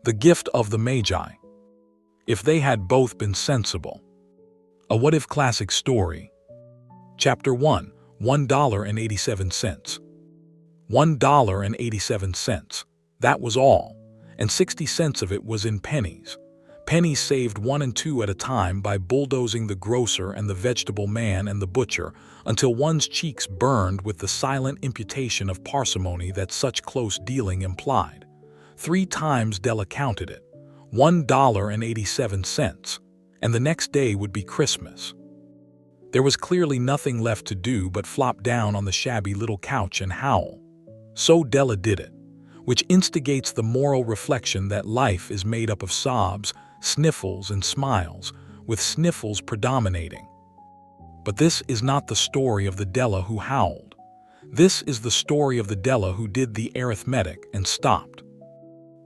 The gift of the Magi. If they had both been sensible. A what-if classic story. Chapter 1, $1.87. $1.87. That was all, and 60 cents of it was in pennies. Pennies saved 1 and 2 at a time by bulldozing the grocer and the vegetable man and the butcher until one's cheeks burned with the silent imputation of parsimony that such close dealing implied. 3 times Della counted it, $1.87, and the next day would be Christmas. There was clearly nothing left to do but flop down on the shabby little couch and howl. So Della did it, which instigates the moral reflection that life is made up of sobs, sniffles, and smiles, with sniffles predominating. But this is not the story of the Della who howled. This is the story of the Della who did the arithmetic and stopped.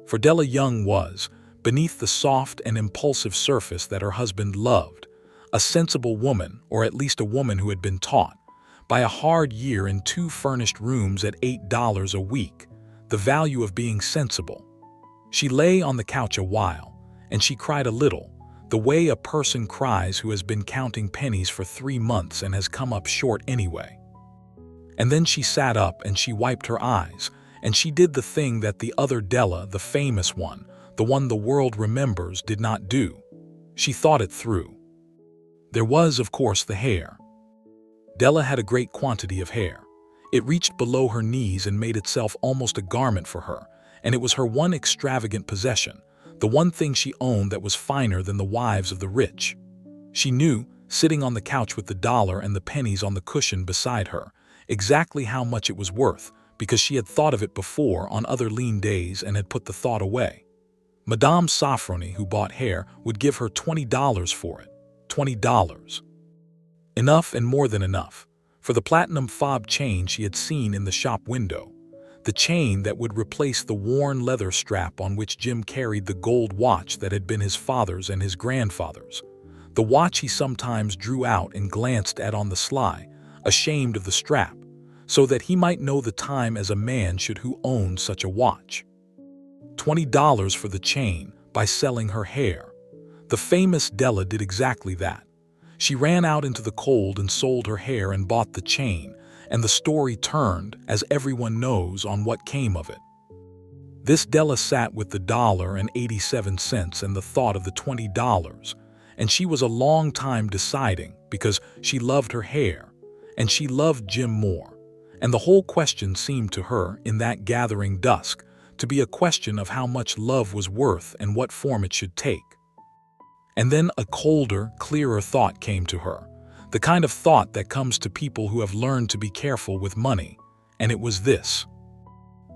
For Della Young was, beneath the soft and impulsive surface that her husband loved, a sensible woman, or at least a woman who had been taught, by a hard year in 2 furnished rooms at $8 a week, the value of being sensible. She lay on the couch a while, and she cried a little, the way a person cries who has been counting pennies for 3 months and has come up short anyway. And then she sat up and she wiped her eyes, and she did the thing that the other Della, the famous one, the one the world remembers, did not do. She thought it through. There was, of course, the hair. Della had a great quantity of hair. It reached below her knees and made itself almost a garment for her, and it was her one extravagant possession, the one thing she owned that was finer than the wives of the rich. She knew, sitting on the couch with the dollar and the pennies on the cushion beside her, exactly how much it was worth, because she had thought of it before on other lean days and had put the thought away. Madame Sofronie, who bought hair, would give her $20 for it. $20. Enough and more than enough, for the platinum fob chain she had seen in the shop window, the chain that would replace the worn leather strap on which Jim carried the gold watch that had been his father's and his grandfather's, the watch he sometimes drew out and glanced at on the sly, ashamed of the strap, so that he might know the time as a man should who owned such a watch. $20 for the chain by selling her hair. The famous Della did exactly that. She ran out into the cold and sold her hair and bought the chain, and the story turned, as everyone knows, on what came of it. This Della sat with the $1.87 and the thought of the $20, and she was a long time deciding because she loved her hair, and she loved Jim more, and the whole question seemed to her, in that gathering dusk, to be a question of how much love was worth and what form it should take. And then a colder, clearer thought came to her, the kind of thought that comes to people who have learned to be careful with money, and it was this: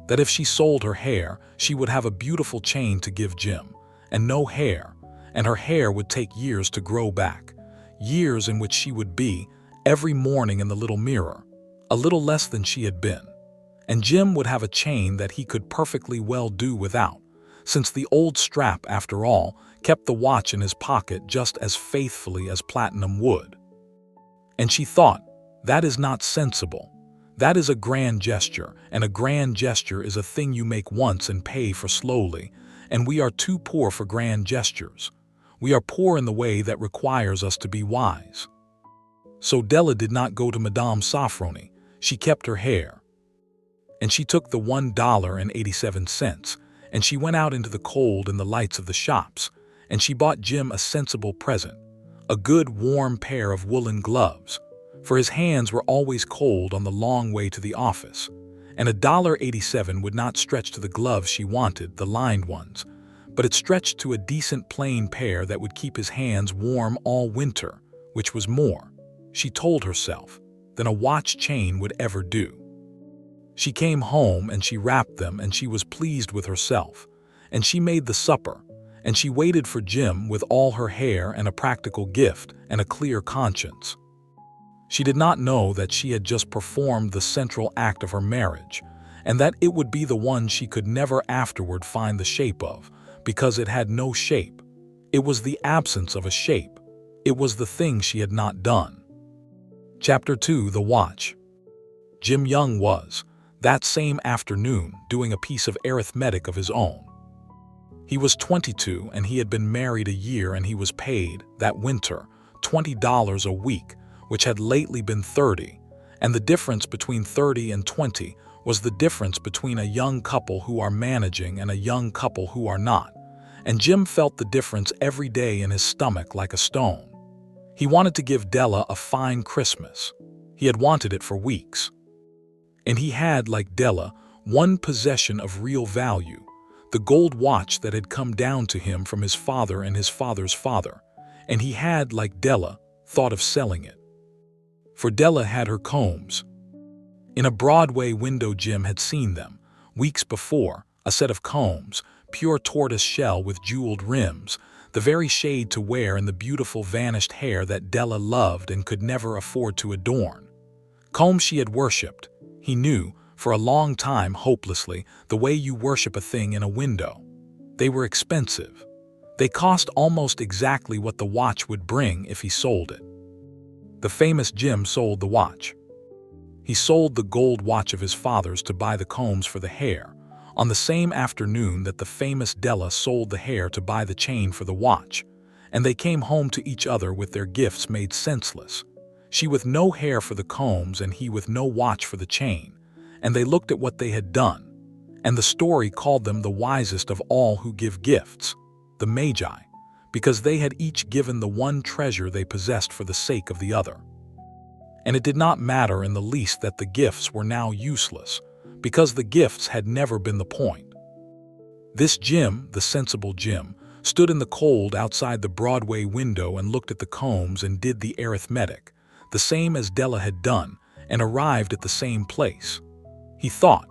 that if she sold her hair, she would have a beautiful chain to give Jim, and no hair, and her hair would take years to grow back, years in which she would be, every morning in the little mirror, a little less than she had been, and Jim would have a chain that he could perfectly well do without, since the old strap, after all, kept the watch in his pocket just as faithfully as platinum would. And she thought, that is not sensible. That is a grand gesture, and a grand gesture is a thing you make once and pay for slowly, and we are too poor for grand gestures. We are poor in the way that requires us to be wise. So Della did not go to Madame Sofronie. She kept her hair. And she took the $1.87, and she went out into the cold and the lights of the shops, and she bought Jim a sensible present, a good warm pair of woolen gloves, for his hands were always cold on the long way to the office, and $1.87 would not stretch to the gloves she wanted, the lined ones, but it stretched to a decent plain pair that would keep his hands warm all winter, which was more, she told herself, than a watch chain would ever do. She came home and she wrapped them, and she was pleased with herself, and she made the supper, and she waited for Jim with all her hair and a practical gift and a clear conscience. She did not know that she had just performed the central act of her marriage, and that it would be the one she could never afterward find the shape of, because it had no shape. It was the absence of a shape. It was the thing she had not done. Chapter 2: The Watch. Jim Young was, that same afternoon, doing a piece of arithmetic of his own. He was 22 and he had been married a year, and he was paid, that winter, $20 a week, which had lately been 30, and the difference between 30 and 20 was the difference between a young couple who are managing and a young couple who are not, and Jim felt the difference every day in his stomach like a stone. He wanted to give Della a fine Christmas. He had wanted it for weeks. And he had, like Della, one possession of real value, the gold watch that had come down to him from his father and his father's father, and he had, like Della, thought of selling it. For Della had her combs. In a Broadway window Jim had seen them, weeks before, a set of combs, pure tortoise shell with jeweled rims, the very shade to wear in the beautiful vanished hair that Della loved and could never afford to adorn. Combs she had worshipped, he knew, for a long time hopelessly, the way you worship a thing in a window. They were expensive. They cost almost exactly what the watch would bring if he sold it. The famous Jim sold the watch. He sold the gold watch of his father's to buy the combs for the hair, on the same afternoon that the famous Della sold the hair to buy the chain for the watch, and they came home to each other with their gifts made senseless. She with no hair for the combs and he with no watch for the chain, and they looked at what they had done, and the story called them the wisest of all who give gifts, the Magi, because they had each given the one treasure they possessed for the sake of the other. And it did not matter in the least that the gifts were now useless, because the gifts had never been the point. This Jim, the sensible Jim, stood in the cold outside the Broadway window and looked at the combs and did the arithmetic, the same as Della had done, and arrived at the same place. He thought,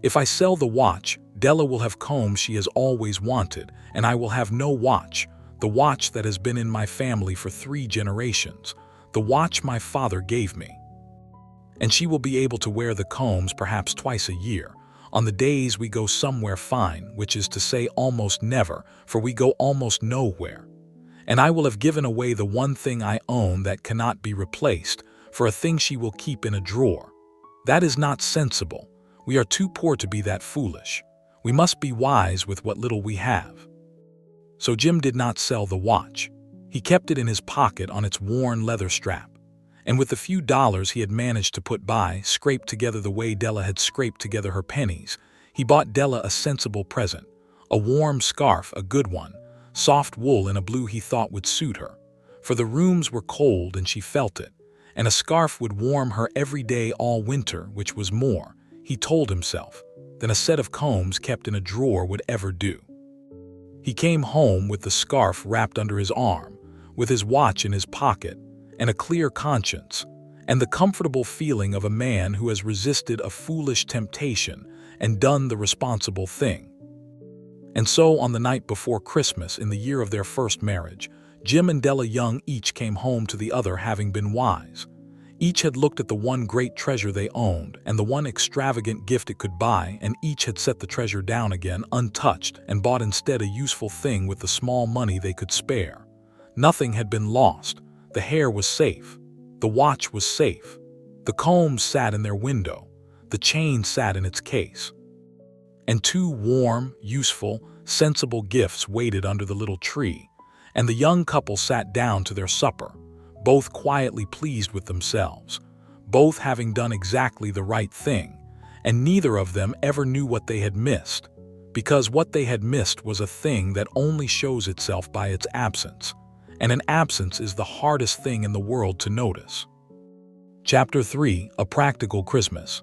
if I sell the watch, Della will have combs she has always wanted, and I will have no watch, the watch that has been in my family for 3 generations, the watch my father gave me. And she will be able to wear the combs perhaps twice a year, on the days we go somewhere fine, which is to say almost never, for we go almost nowhere. And I will have given away the one thing I own that cannot be replaced, for a thing she will keep in a drawer. That is not sensible. We are too poor to be that foolish. We must be wise with what little we have. So Jim did not sell the watch. He kept it in his pocket on its worn leather strap. And with the few dollars he had managed to put by, scraped together the way Della had scraped together her pennies, he bought Della a sensible present, a warm scarf, a good one, soft wool in a blue he thought would suit her, for the rooms were cold and she felt it, and a scarf would warm her every day all winter, which was more, he told himself, than a set of combs kept in a drawer would ever do. He came home with the scarf wrapped under his arm, with his watch in his pocket, and a clear conscience, and the comfortable feeling of a man who has resisted a foolish temptation and done the responsible thing. And so on the night before Christmas in the year of their first marriage, Jim and Della Young each came home to the other having been wise. Each had looked at the one great treasure they owned and the one extravagant gift it could buy, and each had set the treasure down again untouched and bought instead a useful thing with the small money they could spare. Nothing had been lost. The hair was safe. The watch was safe. The combs sat in their window. The chain sat in its case. And 2 warm, useful, sensible gifts waited under the little tree, and the young couple sat down to their supper, both quietly pleased with themselves, both having done exactly the right thing, and neither of them ever knew what they had missed, because what they had missed was a thing that only shows itself by its absence, and an absence is the hardest thing in the world to notice. Chapter 3: A Practical Christmas.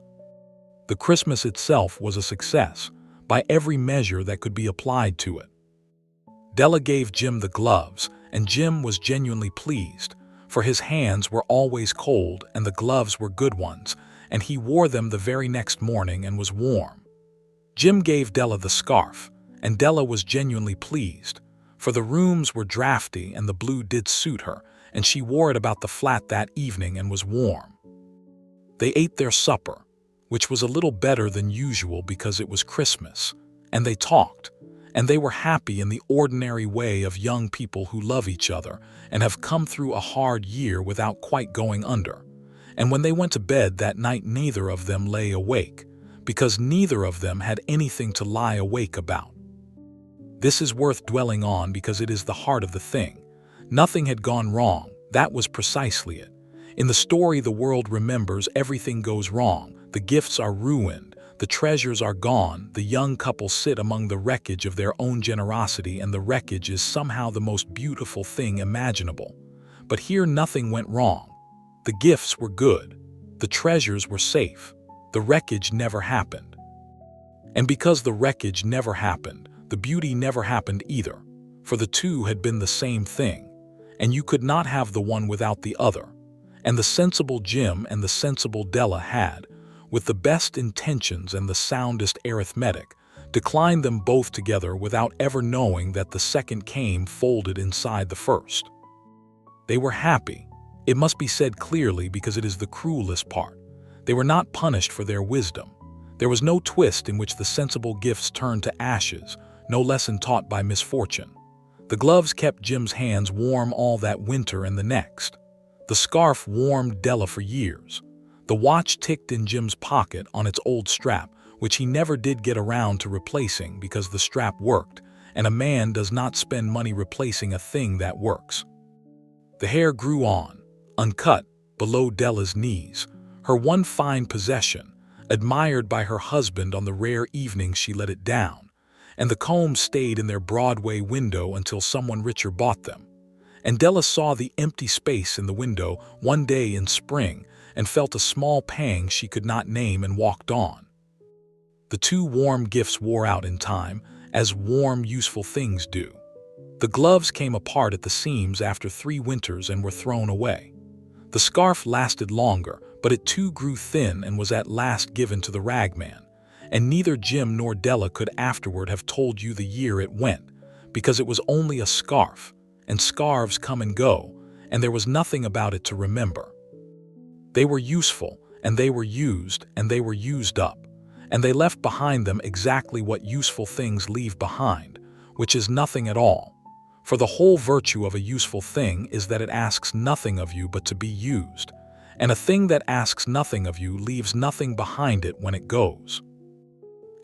The Christmas itself was a success, by every measure that could be applied to it. Della gave Jim the gloves, and Jim was genuinely pleased, for his hands were always cold and the gloves were good ones, and he wore them the very next morning and was warm. Jim gave Della the scarf, and Della was genuinely pleased, for the rooms were drafty and the blue did suit her, and she wore it about the flat that evening and was warm. They ate their supper, which was a little better than usual because it was Christmas, and they talked, and they were happy in the ordinary way of young people who love each other and have come through a hard year without quite going under. And when they went to bed that night, neither of them lay awake, because neither of them had anything to lie awake about. This is worth dwelling on because it is the heart of the thing. Nothing had gone wrong. That was precisely it. In the story, the world remembers everything goes wrong. The gifts are ruined. The treasures are gone. The young couple sit among the wreckage of their own generosity, and the wreckage is somehow the most beautiful thing imaginable. But here nothing went wrong. The gifts were good. The treasures were safe. The wreckage never happened. And because the wreckage never happened, the beauty never happened either, for the two had been the same thing, and you could not have the one without the other. And the sensible Jim and the sensible Della had, with the best intentions and the soundest arithmetic, declined them both together without ever knowing that the second came folded inside the first. They were happy. It must be said clearly because it is the cruelest part. They were not punished for their wisdom. There was no twist in which the sensible gifts turned to ashes, no lesson taught by misfortune. The gloves kept Jim's hands warm all that winter and the next. The scarf warmed Della for years. The watch ticked in Jim's pocket on its old strap, which he never did get around to replacing because the strap worked, and a man does not spend money replacing a thing that works. The hair grew on, uncut, below Della's knees, her one fine possession, admired by her husband on the rare evenings she let it down, and the combs stayed in their Broadway window until someone richer bought them. And Della saw the empty space in the window one day in spring and felt a small pang she could not name and walked on. The two warm gifts wore out in time, as warm, useful things do. The gloves came apart at the seams after 3 winters and were thrown away. The scarf lasted longer, but it too grew thin and was at last given to the ragman, and neither Jim nor Della could afterward have told you the year it went, because it was only a scarf, and scarves come and go, and there was nothing about it to remember. They were useful, and they were used, and they were used up, and they left behind them exactly what useful things leave behind, which is nothing at all. For the whole virtue of a useful thing is that it asks nothing of you but to be used, and a thing that asks nothing of you leaves nothing behind it when it goes.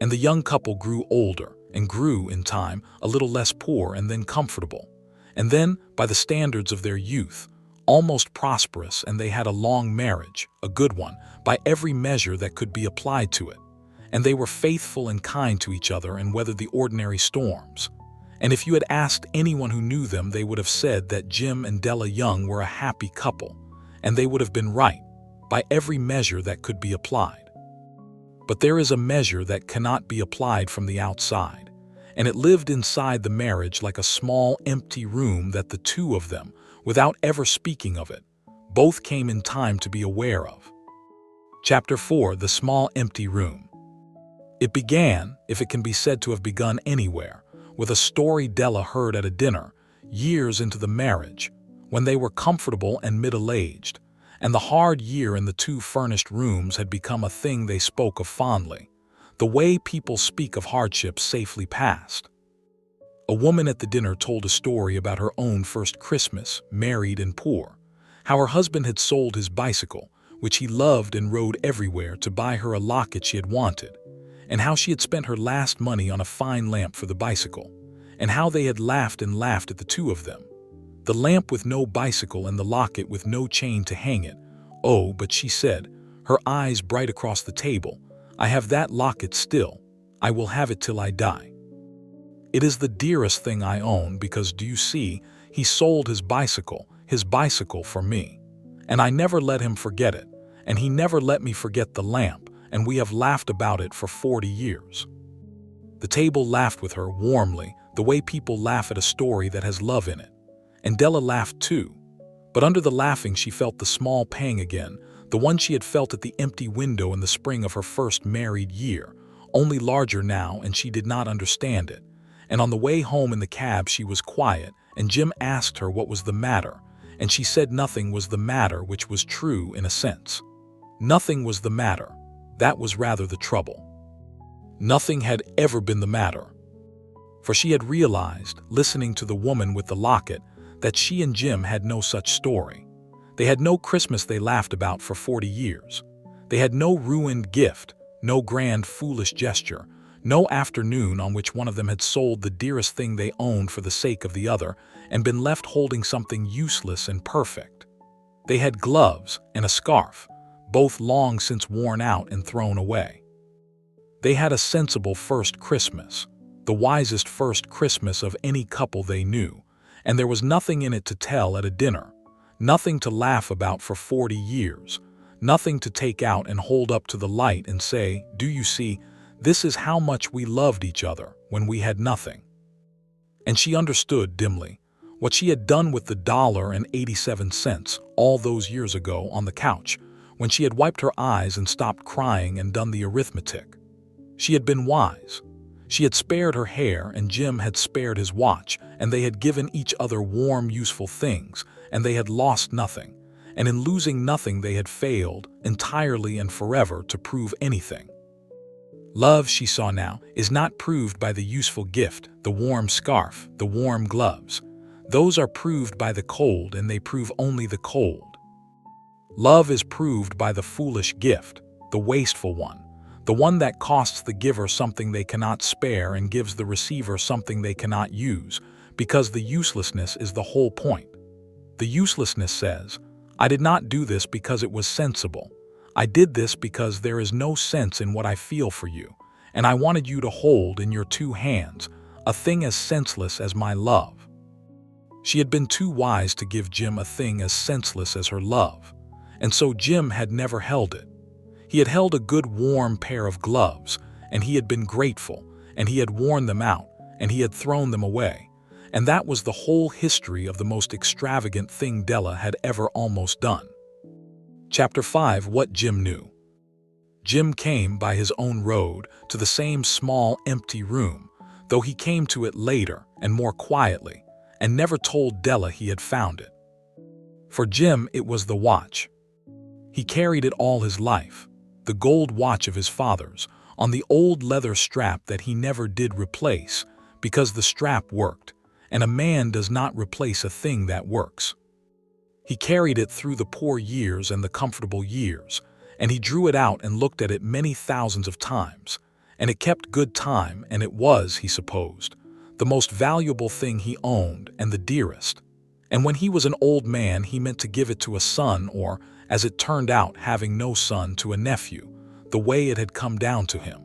And the young couple grew older, and grew, in time, a little less poor and then comfortable, and then, by the standards of their youth, almost prosperous, and they had a long marriage, a good one, by every measure that could be applied to it, and they were faithful and kind to each other and weathered the ordinary storms. And if you had asked anyone who knew them, they would have said that Jim and Della Young were a happy couple, and they would have been right, by every measure that could be applied. But there is a measure that cannot be applied from the outside, and it lived inside the marriage like a small empty room that the two of them, without ever speaking of it, both came in time to be aware of. Chapter 4: The Small Empty Room. It began, if it can be said to have begun anywhere, with a story Della heard at a dinner, years into the marriage, when they were comfortable and middle-aged, and the hard year in the 2 furnished rooms had become a thing they spoke of fondly, the way people speak of hardships safely past. A woman at the dinner told a story about her own first Christmas, married and poor, how her husband had sold his bicycle, which he loved and rode everywhere, to buy her a locket she had wanted, and how she had spent her last money on a fine lamp for the bicycle, and how they had laughed and laughed at the two of them. The lamp with no bicycle and the locket with no chain to hang it. Oh, but she said, her eyes bright across the table, I have that locket still. I will have it till I die. It is the dearest thing I own because, do you see, he sold his bicycle for me. And I never let him forget it, and he never let me forget the lamp, and we have laughed about it for 40 years. The table laughed with her warmly, the way people laugh at a story that has love in it. And Della laughed too. But under the laughing she felt the small pang again, the one she had felt at the empty window in the spring of her first married year, only larger now, and she did not understand it. And on the way home in the cab she was quiet, and Jim asked her what was the matter, and she said nothing was the matter, which was true in a sense. Nothing was the matter. That was rather the trouble. Nothing had ever been the matter. For she had realized, listening to the woman with the locket, that she and Jim had no such story. They had no Christmas they laughed about for 40 years. They had no ruined gift, no grand foolish gesture, No afternoon on which one of them had sold the dearest thing they owned for the sake of the other and been left holding something useless and perfect. They had gloves and a scarf, both long since worn out and thrown away. They had a sensible first Christmas, the wisest first Christmas of any couple they knew, and there was nothing in it to tell at a dinner, nothing to laugh about for 40 years, nothing to take out and hold up to the light and say, "Do you see, this is how much we loved each other when we had nothing." And she understood dimly what she had done with the $1.87 all those years ago on the couch, when she had wiped her eyes and stopped crying and done the arithmetic. She had been wise. She had spared her hair and Jim had spared his watch, and they had given each other warm, useful things, and they had lost nothing. And in losing nothing they had failed, entirely and forever, to prove anything. Love, she saw now, is not proved by the useful gift, the warm scarf, the warm gloves. Those are proved by the cold, and they prove only the cold. Love is proved by the foolish gift, the wasteful one, the one that costs the giver something they cannot spare and gives the receiver something they cannot use, because the uselessness is the whole point. The uselessness says, "I did not do this because it was sensible. I did this because there is no sense in what I feel for you, and I wanted you to hold in your two hands a thing as senseless as my love." She had been too wise to give Jim a thing as senseless as her love, and so Jim had never held it. He had held a good warm pair of gloves, and he had been grateful, and he had worn them out, and he had thrown them away, and that was the whole history of the most extravagant thing Della had ever almost done. Chapter 5. What Jim Knew. Jim came by his own road to the same small, empty room, though he came to it later and more quietly, and never told Della he had found it. For Jim it was the watch. He carried it all his life, the gold watch of his father's, on the old leather strap that he never did replace, because the strap worked, and a man does not replace a thing that works. He carried it through the poor years and the comfortable years, and he drew it out and looked at it many thousands of times, and it kept good time, and it was, he supposed, the most valuable thing he owned and the dearest. And when he was an old man he meant to give it to a son or, as it turned out, having no son, to a nephew, the way it had come down to him.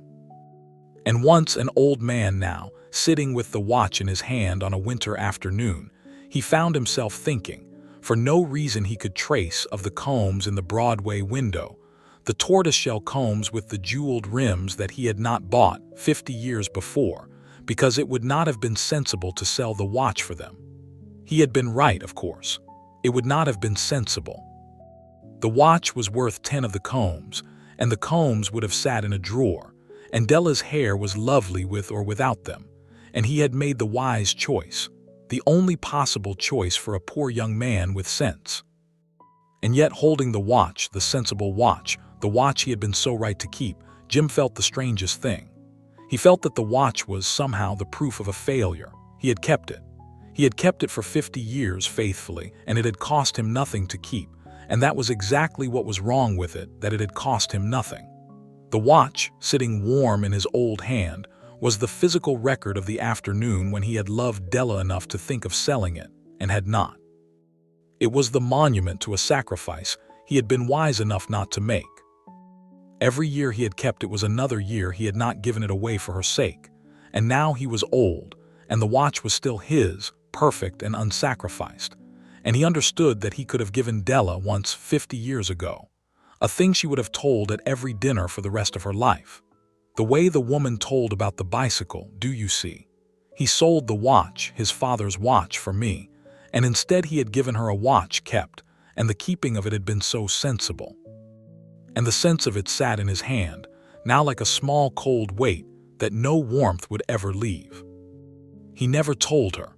And once, an old man now, sitting with the watch in his hand on a winter afternoon, he found himself thinking, for no reason he could trace, of the combs in the Broadway window, the tortoiseshell combs with the jeweled rims that he had not bought 50 years before, because it would not have been sensible to sell the watch for them. He had been right, of course. It would not have been sensible. The watch was worth 10 of the combs, and the combs would have sat in a drawer, and Della's hair was lovely with or without them, and he had made the wise choice, the only possible choice for a poor young man with sense. And yet, holding the watch, the sensible watch, the watch he had been so right to keep, Jim felt the strangest thing. He felt that the watch was somehow the proof of a failure. He had kept it. He had kept it for 50 years faithfully, and it had cost him nothing to keep, and that was exactly what was wrong with it, that it had cost him nothing. The watch, sitting warm in his old hand, was the physical record of the afternoon when he had loved Della enough to think of selling it, and had not. It was the monument to a sacrifice he had been wise enough not to make. Every year he had kept it was another year he had not given it away for her sake, and now he was old, and the watch was still his, perfect and unsacrificed, and he understood that he could have given Della once 50 years ago, a thing she would have told at every dinner for the rest of her life. The way the woman told about the bicycle, "Do you see? He sold the watch, his father's watch, for me, and instead he had given her a watch kept, and the keeping of it had been so sensible." And the sense of it sat in his hand, now like a small cold weight that no warmth would ever leave. He never told her.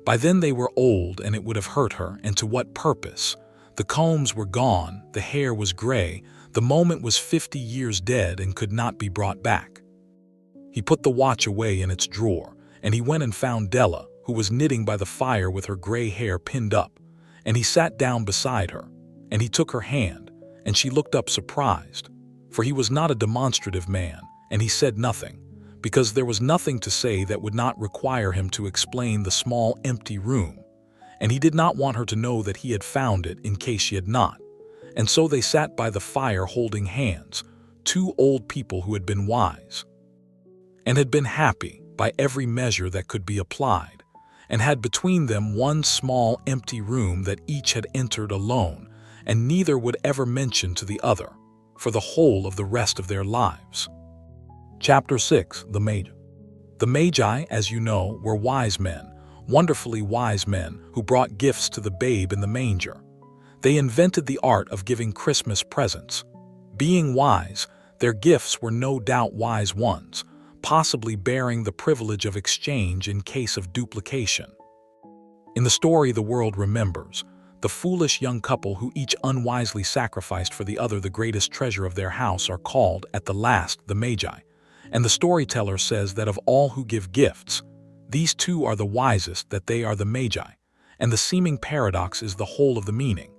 By then they were old and it would have hurt her, and to what purpose? The combs were gone, the hair was gray, the moment was 50 years dead and could not be brought back. He put the watch away in its drawer, and he went and found Della, who was knitting by the fire with her gray hair pinned up, and he sat down beside her, and he took her hand, and she looked up surprised, for he was not a demonstrative man, and he said nothing, because there was nothing to say that would not require him to explain the small empty room, and he did not want her to know that he had found it in case she had not. And so they sat by the fire holding hands, two old people who had been wise, and had been happy by every measure that could be applied, and had between them one small empty room that each had entered alone, and neither would ever mention to the other, for the whole of the rest of their lives. Chapter 6. The Magi. The Magi, as you know, were wise men, wonderfully wise men who brought gifts to the babe in the manger. They invented the art of giving Christmas presents. Being wise, their gifts were no doubt wise ones, possibly bearing the privilege of exchange in case of duplication. In the story the world remembers, the foolish young couple who each unwisely sacrificed for the other the greatest treasure of their house are called, at the last, the Magi. And the storyteller says that of all who give gifts, these two are the wisest, that they are the Magi, and the seeming paradox is the whole of the meaning,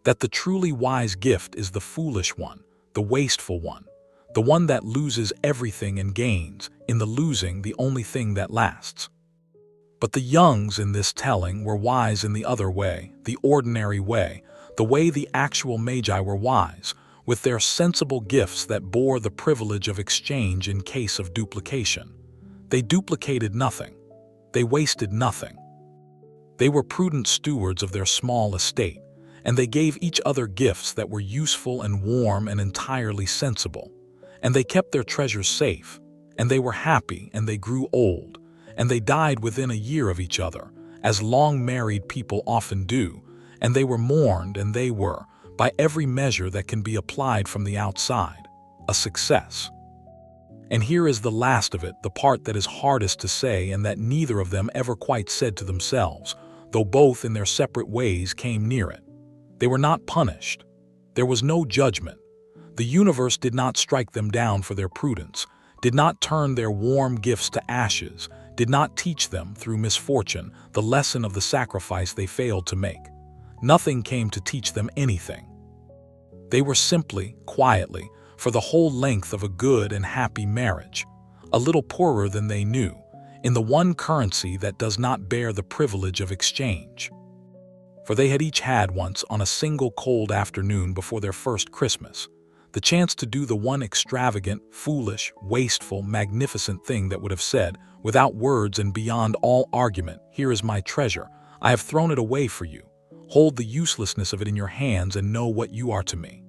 that the truly wise gift is the foolish one, the wasteful one, the one that loses everything and gains, in the losing, the only thing that lasts. But the youngs in this telling were wise in the other way, the ordinary way, the way the actual Magi were wise, with their sensible gifts that bore the privilege of exchange in case of duplication. They duplicated nothing. They wasted nothing. They were prudent stewards of their small estate, and they gave each other gifts that were useful and warm and entirely sensible. And they kept their treasures safe, and they were happy, and they grew old, and they died within a year of each other, as long-married people often do, and they were mourned, and they were, by every measure that can be applied from the outside, a success. And here is the last of it, the part that is hardest to say and that neither of them ever quite said to themselves, though both in their separate ways came near it. They were not punished. There was no judgment. The universe did not strike them down for their prudence, did not turn their warm gifts to ashes, did not teach them, through misfortune, the lesson of the sacrifice they failed to make. Nothing came to teach them anything. They were simply, quietly, for the whole length of a good and happy marriage, a little poorer than they knew, in the one currency that does not bear the privilege of exchange. For they had each had once, on a single cold afternoon before their first Christmas, the chance to do the one extravagant, foolish, wasteful, magnificent thing that would have said, without words and beyond all argument, "Here is my treasure, I have thrown it away for you. Hold the uselessness of it in your hands and know what you are to me."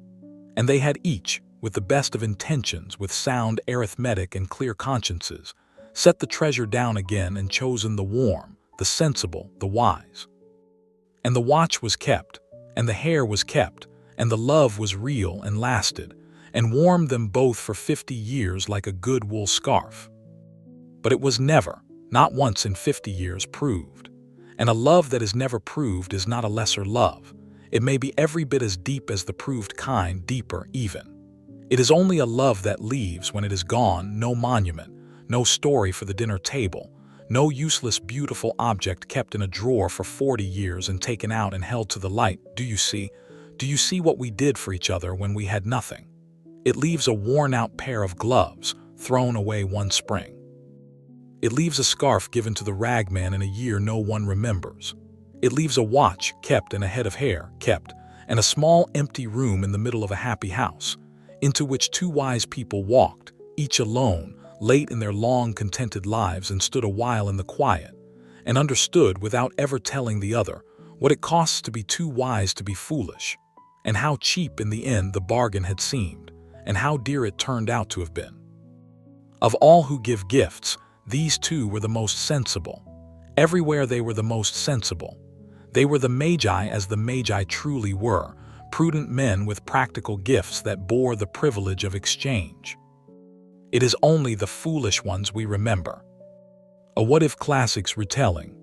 And they had each, with the best of intentions, with sound arithmetic and clear consciences, set the treasure down again and chosen the warm, the sensible, the wise. And the watch was kept, and the hair was kept, and the love was real and lasted, and warmed them both for 50 years like a good wool scarf. But it was never, not once in 50 years, proved. And a love that is never proved is not a lesser love. It may be every bit as deep as the proved kind, deeper even. It is only a love that leaves, when it is gone, no monument, no story for the dinner table, no useless beautiful object kept in a drawer for 40 years and taken out and held to the light. Do you see what we did for each other when we had nothing? It leaves a worn-out pair of gloves, thrown away one spring. It leaves a scarf given to the ragman in a year no one remembers. It leaves a watch kept and a head of hair kept, and a small empty room in the middle of a happy house, into which two wise people walked, each alone, late in their long contented lives, and stood a while in the quiet, and understood, without ever telling the other, what it costs to be too wise to be foolish, and how cheap in the end the bargain had seemed, and how dear it turned out to have been. Of all who give gifts, these two were the most sensible. Everywhere they were the most sensible. They were the Magi as the Magi truly were, prudent men with practical gifts that bore the privilege of exchange. It is only the foolish ones we remember. A What If Classics retelling.